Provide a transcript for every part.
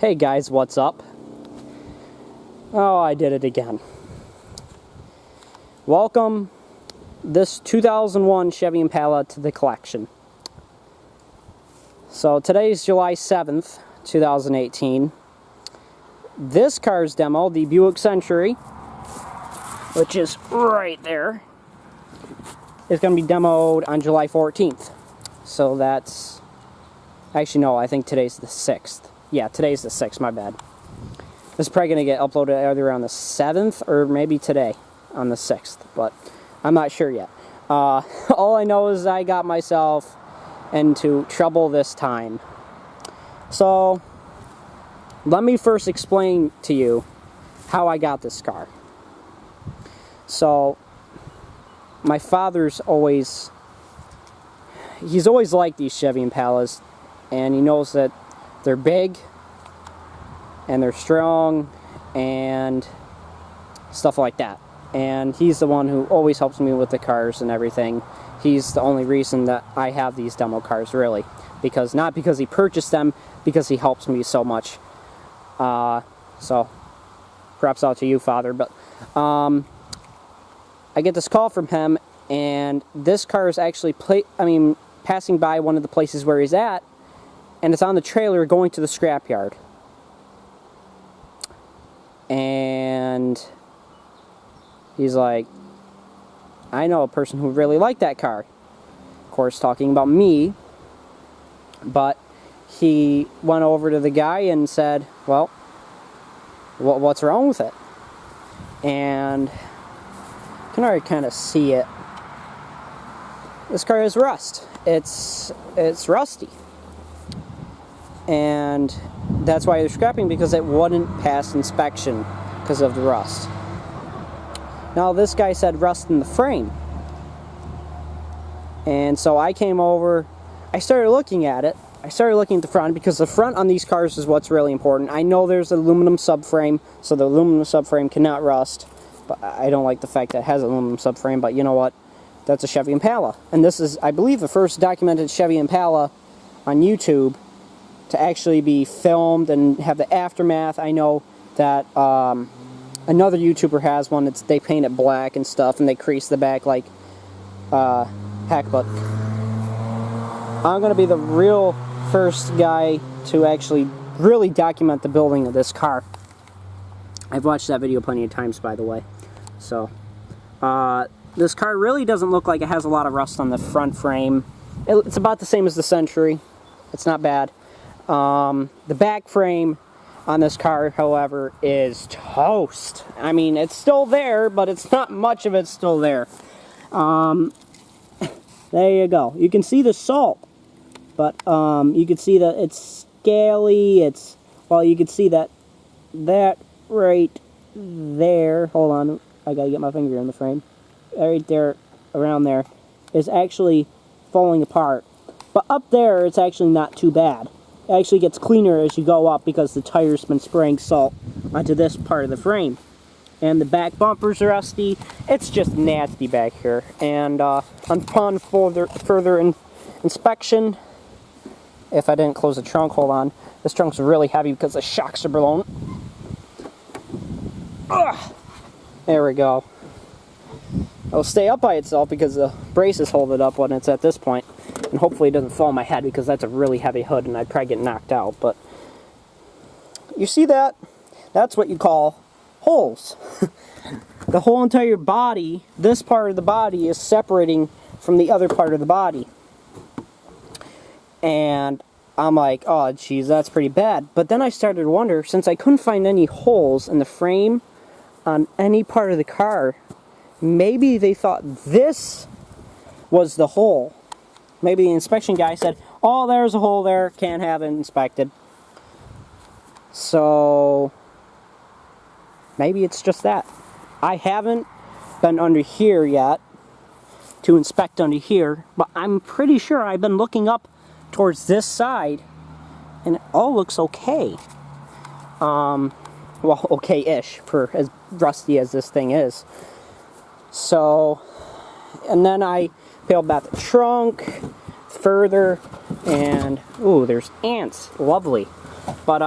Hey guys, what's up? Oh, I did it again. Welcome this 2001 Chevy Impala to the collection. So today's July 7th, 2018. This car's demo, the Buick Century, which is right there, is going to be demoed on July 14th. So that's... Actually, no, I think today's the 6th. Yeah, today's the 6th, my bad. This is probably going to get uploaded either on the 7th or maybe today on the 6th, but I'm not sure yet. All I know is I got myself into trouble this time. So, let me first explain to you how I got this car. So, my father's always... He's always liked these Chevy Impalas, and he knows that they're big, and they're strong, and stuff like that. And he's the one who always helps me with the cars and everything. He's the only reason that I have these demo cars, really. Not because he purchased them, because he helps me so much. So, props out to you, Father. But, I get this call from him, and this car is actually, passing by one of the places where he's at, and it's on the trailer going to the scrapyard. And he's like, I know a person who really liked that car. Of course, talking about me. But he went over to the guy and said, well, what's wrong with it? And you can already kind of see it. This car has rust. It's rusty. And that's why they're scrapping, because it wouldn't pass inspection because of the rust. Now this guy said rust in the frame. And so I came over, I started looking at it. I started looking at the front, because the front on these cars is what's really important. I know there's an aluminum subframe, so the aluminum subframe cannot rust. But I don't like the fact that it has an aluminum subframe, but you know what? That's a Chevy Impala. And this is, I believe, the first documented Chevy Impala on YouTube to actually be filmed and have the aftermath. I know that another YouTuber has one. They paint it black and stuff, and they crease the back like heck, but I'm going to be the real first guy to actually really document the building of this car. I've watched that video plenty of times, by the way. So, this car really doesn't look like it has a lot of rust on the front frame. It's about the same as the Century. It's not bad. The back frame on this car, however, is toast. I mean, it's still there, but it's not much of it's still there. There you go. You can see the salt, but you can see that it's scaly. You can see that right there. Hold on, I gotta get my finger in the frame. Right there, around there, is actually falling apart. But up there, it's actually not too bad. It actually gets cleaner as you go up, because the tire's been spraying salt onto this part of the frame. And the back bumpers are rusty. It's just nasty back here. And upon further inspection, if I didn't close the trunk, hold on. This trunk's really heavy because the shocks are blown. Ugh. There we go. It'll stay up by itself because the braces hold it up when it's at this point. And hopefully it doesn't fall on my head, because that's a really heavy hood and I'd probably get knocked out. But you see that? That's what you call holes. The whole entire body, this part of the body, is separating from the other part of the body. And I'm like, oh geez, that's pretty bad. But then I started to wonder, since I couldn't find any holes in the frame on any part of the car, maybe they thought this was the hole. Maybe the inspection guy said, oh, there's a hole there, can't have it inspected. So, maybe it's just that. I haven't been under here yet to inspect under here, but I'm pretty sure I've been looking up towards this side, and it all looks okay. Well, okay-ish, for as rusty as this thing is. So, and then I peeled back the trunk further, and ooh, there's ants. Lovely. But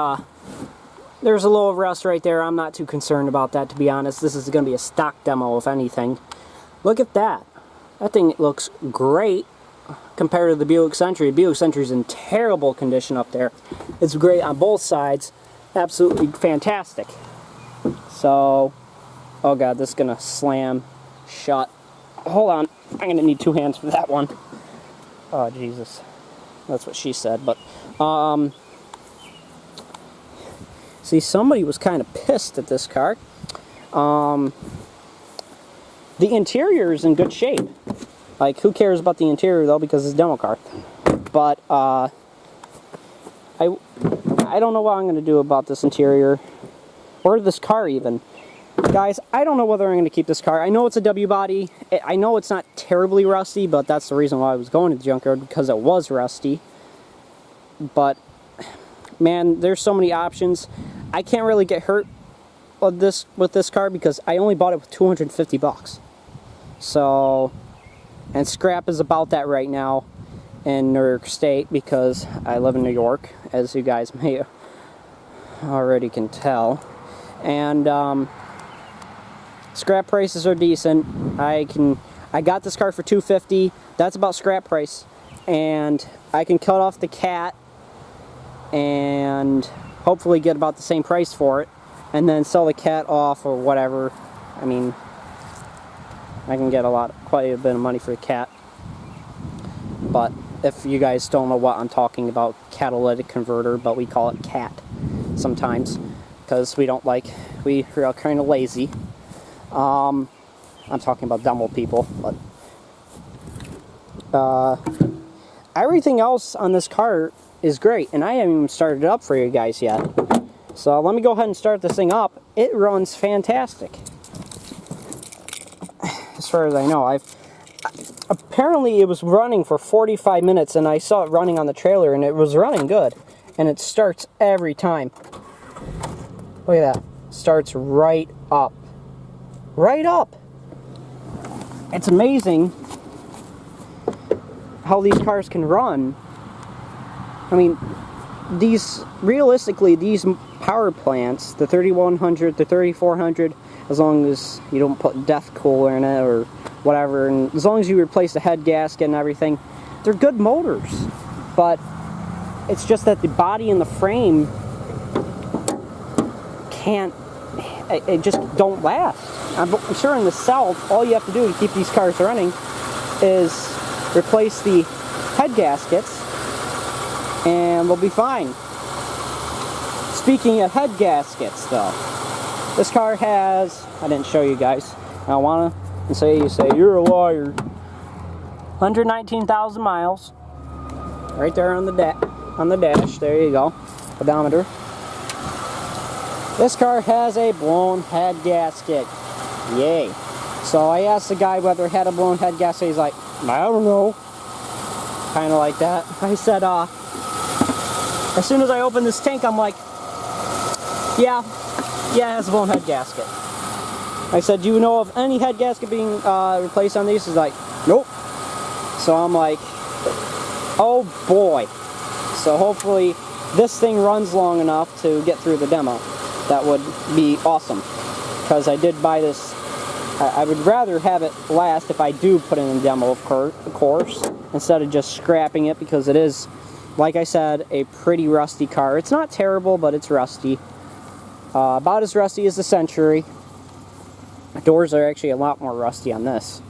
There's a little rust right there. I'm not too concerned about that, to be honest. This is going to be a stock demo, if anything. Look at that. That thing looks great compared to the Buick Century. Buick Century's in terrible condition up there. It's great on both sides. Absolutely fantastic. So, oh god, this is going to slam shut. Hold on. I'm going to need 2 hands for that one. Oh, Jesus. That's what she said, but, see, somebody was kind of pissed at this car. The interior is in good shape. Like, who cares about the interior, though, because it's a demo car. But, I don't know what I'm going to do about this interior. Or this car, even. Guys, I don't know whether I'm going to keep this car. I know it's a W-body. I know it's not terribly rusty, but that's the reason why I was going to the junkyard, because it was rusty. But, man, there's so many options. I can't really get hurt with this car because I only bought it with 250 bucks. So, and scrap is about that right now in New York State because I live in New York, as you guys may already can tell. And scrap prices are decent. I got this car for 250. That's about scrap price, and I can cut off the cat and hopefully get about the same price for it, and then sell the cat off or whatever. I mean, I can get quite a bit of money for the cat. But if you guys don't know what I'm talking about, catalytic converter, but we call it cat sometimes because we are kind of lazy. I'm talking about demo people, but everything else on this car is great, and I haven't even started it up for you guys yet. So let me go ahead and start this thing up. It runs fantastic. As far as I know, apparently it was running for 45 minutes, and I saw it running on the trailer, and it was running good. And it starts every time. Look at that. Starts right up. Right up. It's amazing how these cars can run. I mean, realistically, these power plants, the 3100, the 3400, as long as you don't put death cooler in it or whatever, and as long as you replace the head gasket and everything, they're good motors. But it's just that the body and the frame it just don't last. I'm sure in the South, all you have to do to keep these cars running is replace the head gaskets, and we'll be fine. Speaking of head gaskets, though, this car has, I didn't show you guys, I want to say, you say, you're a liar, 119,000 miles, right there on the dash, there you go, odometer. This car has a blown head gasket, yay. So I asked the guy whether it had a blown head gasket, he's like, I don't know, kind of like that. I said, as soon as I opened this tank, I'm like, yeah, it has a blown head gasket. I said, do you know of any head gasket being replaced on these? He's like, nope. So I'm like, oh boy. So hopefully this thing runs long enough to get through the demo. That would be awesome. Because I did buy this, I would rather have it last if I do put in a demo, of course, instead of just scrapping it, because it is, like I said, a pretty rusty car. It's not terrible, but it's rusty. About as rusty as the Century. The doors are actually a lot more rusty on this.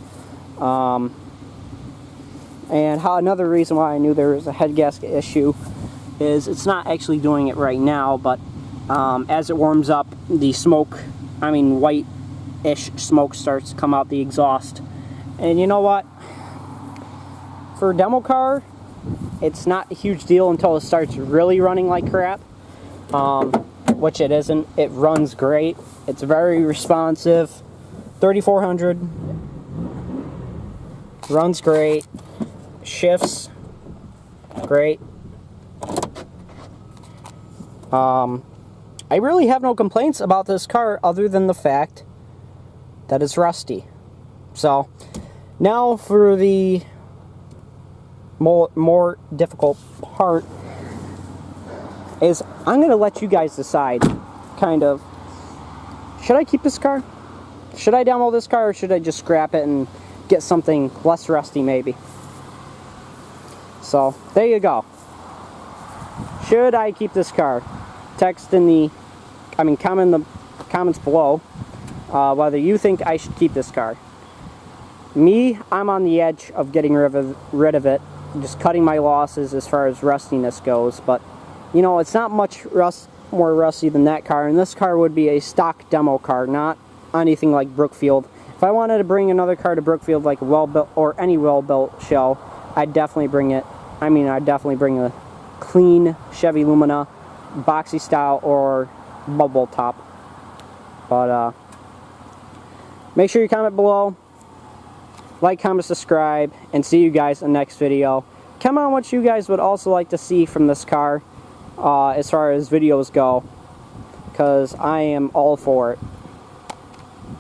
And another reason why I knew there was a head gasket issue is it's not actually doing it right now, but as it warms up, the smoke, white-ish smoke starts to come out the exhaust. And you know what? For a demo car, it's not a huge deal until it starts really running like crap. Which it isn't. It runs great. It's very responsive. 3400 runs great. Shifts great. I really have no complaints about this car other than the fact that it's rusty. So now for the more difficult part is I'm going to let you guys decide kind of, should I keep this car? Should I demo this car, or should I just scrap it and get something less rusty maybe? So, there you go. Should I keep this car? Text in the, comment in the comments below whether you think I should keep this car. Me, I'm on the edge of getting rid of it, just cutting my losses as far as rustiness goes, but you know, it's not much more rusty than that car, and this car would be a stock demo car, not anything like Brookfield. If I wanted to bring another car to Brookfield, like a well-built or any well-built show, I'd definitely bring it. I'd definitely bring a clean Chevy Lumina, boxy style or bubble top. But make sure you comment below, like, comment, subscribe, and see you guys in the next video. Comment on what you guys would also like to see from this car as far as videos go, because I am all for it.